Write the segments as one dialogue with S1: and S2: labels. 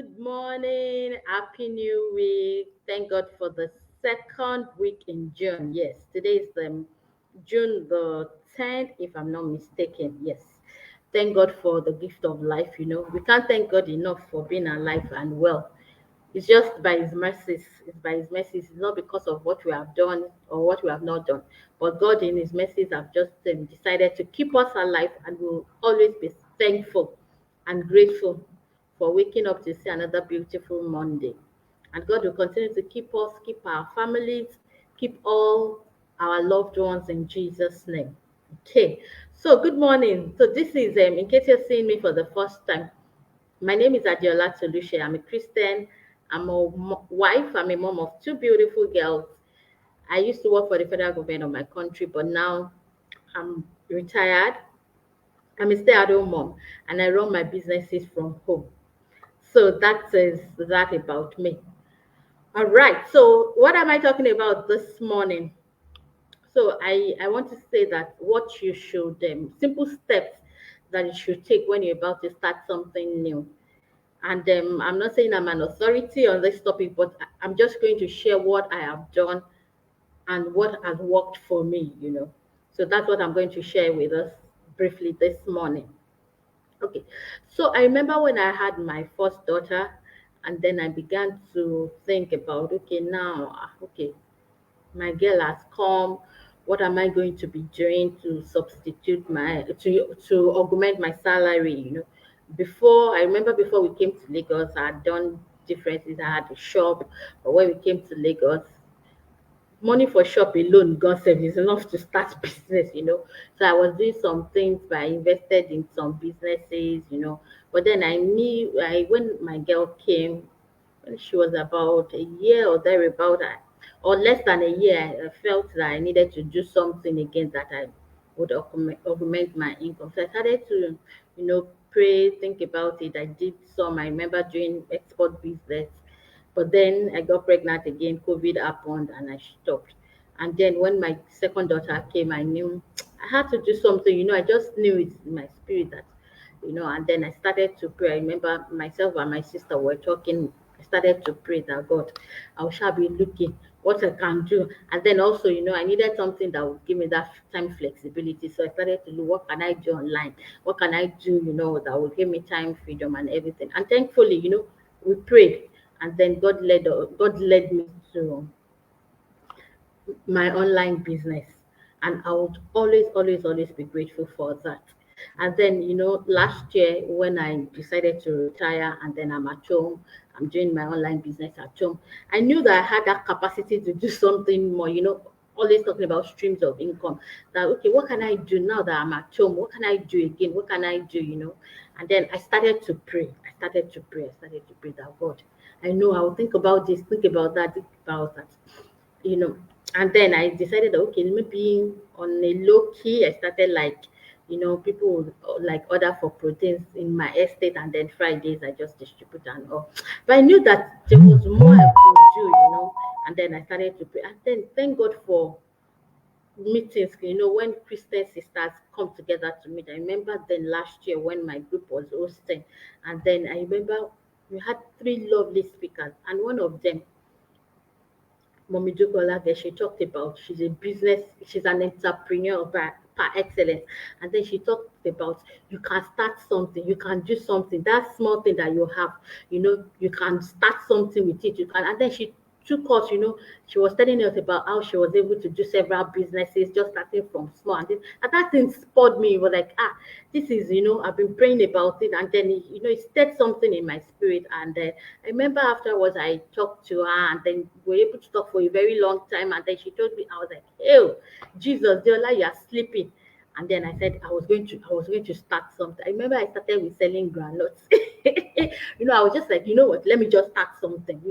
S1: Good morning. Happy New Week. Thank God for the second week in June. Yes, today is the June the 10th, if I'm not mistaken. Yes. Thank God for the gift of life. We can't thank God enough for being alive and well. It's just by His mercies. It's by His mercies. It's not because of what we have done or what we have not done. But God, in His mercies, have just decided to keep us alive, and we'll always be thankful and grateful for waking up to see another beautiful Monday. And God will continue to keep us, keep our families, keep all our loved ones in Jesus' name. Okay, so good morning. So this is in case you're seeing me for the first time, my name is Adiola Tolushe. I'm a Christian. I'm a wife. I'm a mom of two beautiful girls. I used to work for the federal government of my country, but now I'm retired. I'm a stay-at-home mom, and I run my businesses from home. So that is that about me. All right. So what am I talking about this morning? So I want to say that what you should simple steps that you should take when you're about to start something new. And I'm not saying I'm an authority on this topic, but I'm just going to share what I have done and what has worked for me. So that's what I'm going to share with us briefly this morning. Okay. So I remember when I had my first daughter, and then I began to think about, okay, now, okay, my girl has come. What am I going to be doing to substitute to augment my salary? Before, I remember before we came to Lagos, I had done different things. I had a shop, but when we came to Lagos, money for shop alone, God save, is enough to start business. So I was doing some things, but I invested in some businesses. But then I knew when my girl came, when she was about a year or thereabout, or less than a year, I felt that I needed to do something again that I would augment my income. So I started to pray, think about it. I did some. I remember doing export business, but then I got pregnant again. COVID happened, and I stopped. And then when my second daughter came, I knew I had to do something. I just knew it in my spirit that. And then I started to pray. I remember myself and my sister were talking. I started to pray that God, I shall be looking what I can do. And then also, I needed something that would give me that time flexibility. So I started to look, what can I do online? What can I do, that would give me time freedom and everything. And thankfully, we prayed, and then God led me to my online business, and I would always be grateful for that. And then last year when I decided to retire, and then I'm at home, I'm doing my online business at home. I knew that I had that capacity to do something more. Always talking about streams of income, that okay, what can I do now that I'm at home? What can I do again? What can I do? And then I started to pray. I started to pray that God, I know I'll think about this, think about that, think about that you know and then I decided, okay, maybe on a low key, I started, like, people would like order for proteins in my estate, and then Fridays I just distribute and all. But I knew that there was more I could do. And then I started to pray, and then thank God for meetings, when Christian sisters come together to meet. I remember then last year when my group was hosting, and then I remember we had three lovely speakers, and one of them, Mommy Jokolade, she talked about, she's an entrepreneur par excellence. And then she talked about, you can start something, you can do something, that small thing that you have, you can start something with it. And then she took us, she was telling us about how she was able to do several businesses, just starting from small. And that thing spurred me. It was like, this is, I've been praying about it. And then, it stirred something in my spirit. And I remember afterwards I talked to her, and then we were able to talk for a very long time. And then she told me, I was like, "Hey, Jesus, Diola, you are sleeping." And then I said I was going to start something. I remember I started with selling granules. I was just like, you know what, let me just start something.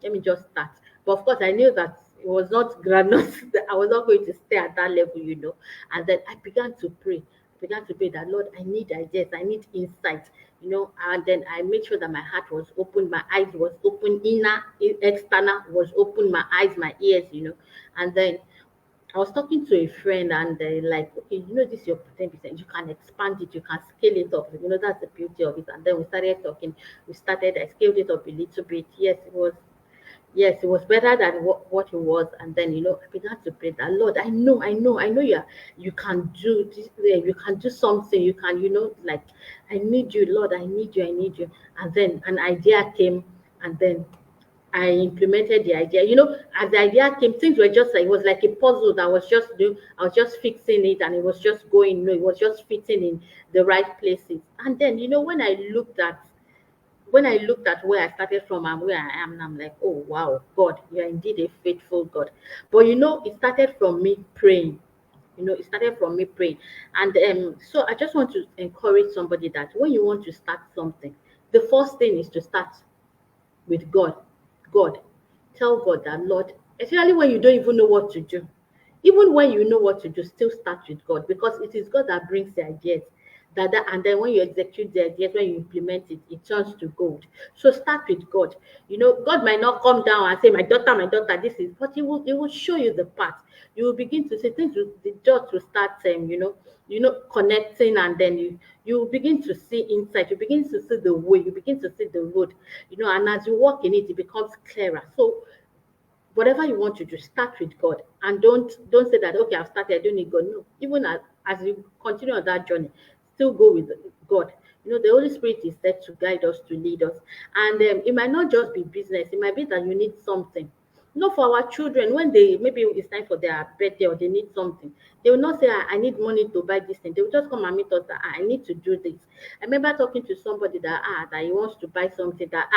S1: Let me just start. But of course I knew that it was not granules, that I was not going to stay at that level. And then I began to pray. Began to pray that, Lord, I need ideas, I need insight. And then I made sure that my heart was open, my eyes was open, external was open, my eyes, my ears. And then I was talking to a friend and they like, okay, this is your 10%. You can expand it, you can scale it up. That's the beauty of it. And then we started talking. I scaled it up a little bit. Yes, it was better than what it was. And then, I began to pray that, Lord, I know you can do this, you can do something, you can, like, I need you, Lord, I need you. And then an idea came, and then I implemented the idea. As the idea came, things were just like, it was like a puzzle that was just do. I was just fixing it, and it was just going. It was just fitting in the right places. And then, when I looked at where I started from and where I am, I'm like, oh wow, God, you are indeed a faithful God. But it started from me praying. It started from me praying. And so I just want to encourage somebody that when you want to start something, the first thing is to start with God. God. Tell God that, Lord, especially when you don't even know what to do. Even when you know what to do, still start with God, because it is God that brings the ideas. And then when you execute the ideas, when you implement it, it turns to gold. So start with God. God might not come down and say, my daughter, this is, but He will show you the path. You will begin to see things. The dots will start, connecting, and then you begin to see insight. You begin to see the way. You begin to see the road. And as you walk in it, it becomes clearer. So whatever you want to do, start with God, and don't say that, okay, I've started, I don't need God. No, even as you continue on that journey, still go with God. The Holy Spirit is there to guide us, to lead us. And it might not just be business, it might be that you need something. For our children, when they maybe it's time for their birthday or they need something, they will not say, I need money to buy this thing. They will just come and meet us that, I need to do this. I remember talking to somebody that he wants to buy something that,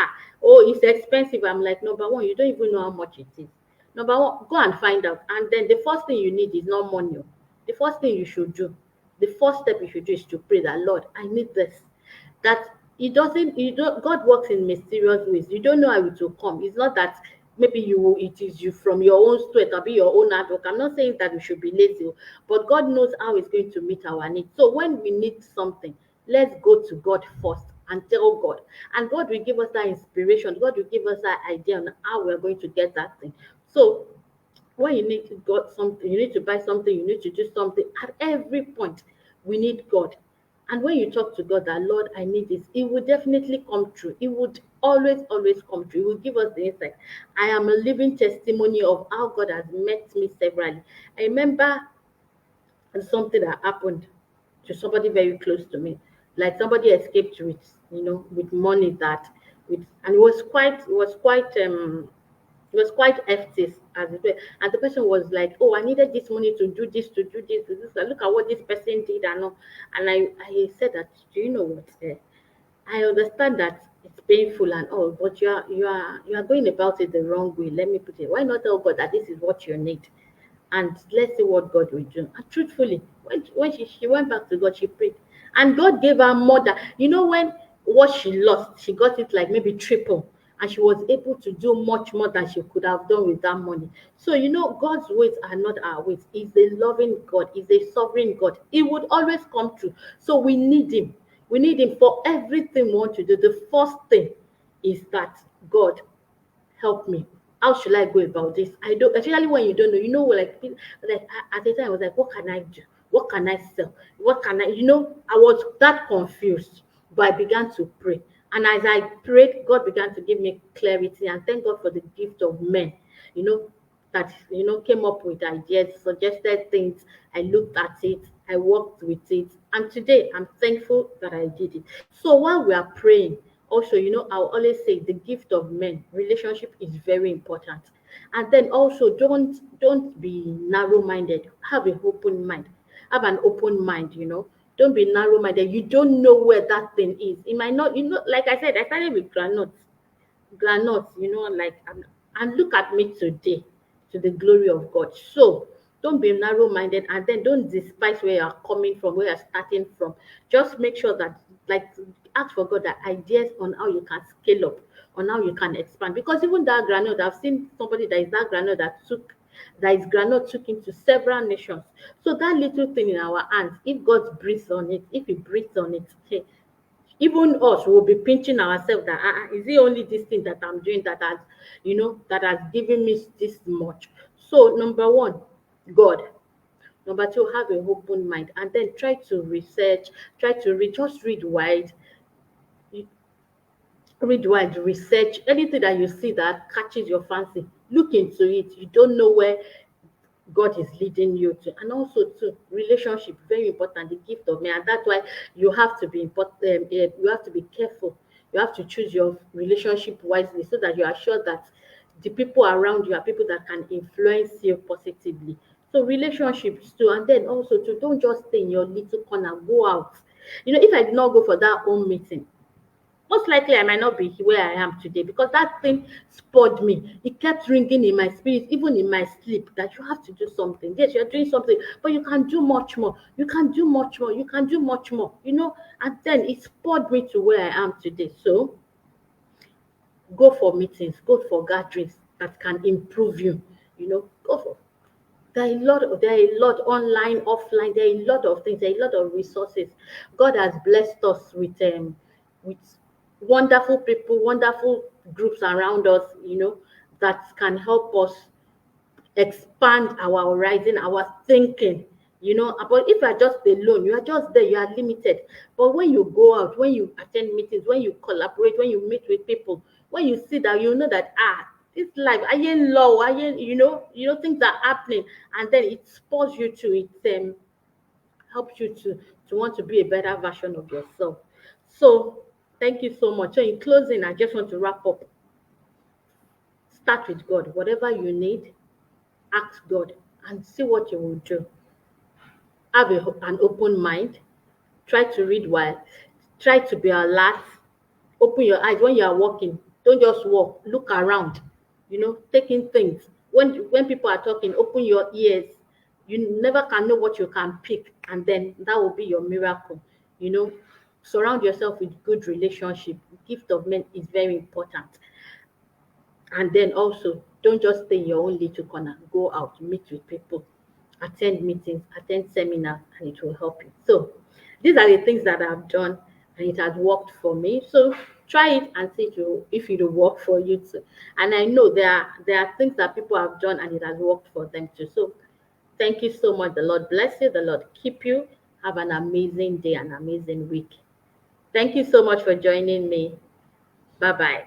S1: oh, it's expensive. I'm like, number one, you don't even know how much it is. Number one, go and find out. And then the first thing you need is not money. The first thing you should do, the first step you should do is to pray that, Lord, I need this. That it doesn't, you don't, God works in mysterious ways. You don't know how it will come. It's not that maybe it is you from your own sweat or be your own hard work. I'm not saying that we should be lazy, but God knows how He's going to meet our needs. So when we need something, let's go to God first and tell God. And God will give us that inspiration. God will give us that idea on how we're going to get that thing. So when you need to got something, you need to buy something, you need to do something, at every point, we need God. And when you talk to God that, Lord, I need this, it will definitely come true. It would always come true. It will give us the insight. I am a living testimony of how God has met me severally. I remember something that happened to somebody very close to me. Like somebody escaped with money and it was quite hefty as it were. And the person was like, oh, I needed this money to do this, to do this, to do this. Look at what this person did and all. And I said that, do you know what? I understand that it's painful and all, but you are going about it the wrong way. Let me put it. Why not tell God that this is what you need? And let's see what God will do. And truthfully, when she went back to God, she prayed. And God gave her more than, when what she lost, she got it like maybe triple. And she was able to do much more than she could have done with that money. So, God's ways are not our ways. He's a loving God, He's a sovereign God. He would always come true. So we need Him. We need Him for everything we want to do. The first thing is that, God, help me. How should I go about this? I don't, especially when you don't know, at the time I was like, what can I do? What can I sell? What can I was that confused, but I began to pray. And as I prayed, God began to give me clarity, and thank God for the gift of men, you know, that came up with ideas, suggested things. I looked at it, I worked with it, and today I'm thankful that I did it. So while we are praying, also, I'll always say the gift of men, relationship is very important. And then also don't be narrow-minded. Have an open mind. Have an open mind, Don't be narrow-minded. You don't know where that thing is. It might not, like I said, I started with granules, and look at me today, to the glory of God. So don't be narrow-minded, and then don't despise where you're coming from, where you're starting from. Just make sure that, like, ask for God that ideas on how you can scale up, on how you can expand. Because even that granule, I've seen somebody that is granule took into several nations. So that little thing in our hands, if God breathes on it, if He breathes on it, hey, even us will be pinching ourselves that, is it only this thing that I'm doing that has given me this much. So number one, God. Number two, have an open mind, and then try to research, try to read, just read wide, research anything that you see that catches your fancy. Look into it. You don't know where God is leading you to. And also to relationship, very important, the gift of man. And that's why you have to be important, you have to be careful. You have to choose your relationship wisely so that you are sure that the people around you are people that can influence you positively. So relationships too, and then also to don't just stay in your little corner, go out. If I did not go for that home meeting, most likely I might not be where I am today because that thing spurred me. It kept ringing in my spirit, even in my sleep, that you have to do something. Yes, you're doing something, but you can do much more. You can do much more. You can do much more. And then it spurred me to where I am today. So go for meetings, go for gatherings that can improve you. Go for there are a lot online, offline. There are a lot of things. There are a lot of resources. God has blessed us with wonderful people, wonderful groups around us. That can help us expand our horizon, our thinking. But if you are just alone, you are just there. You are limited. But when you go out, when you attend meetings, when you collaborate, when you meet with people, when you see that, you know that this life, I ain't low, I ain't, things are happening, and then it spurs you to it, helps you to want to be a better version of yourself. So thank you so much. So in closing, I just want to wrap up. Start with God. Whatever you need, ask God and see what you will do. Have an open mind. Try to read well. Try to be alert. Open your eyes when you are walking. Don't just walk. Look around. Taking things. When people are talking, open your ears. You never can know what you can pick, and then that will be your miracle. You know, Surround yourself with good relationship. Gift of men is very important. And then also, don't just stay in your own little corner. Go out, meet with people, attend meetings, attend seminars, and it will help you. So, these are the things that I've done, and it has worked for me. So, try it and see if it will work for you too. And I know there are things that people have done, and it has worked for them too. So, thank you so much. The Lord bless you. The Lord keep you. Have an amazing day, an amazing week. Thank you so much for joining me. Bye bye.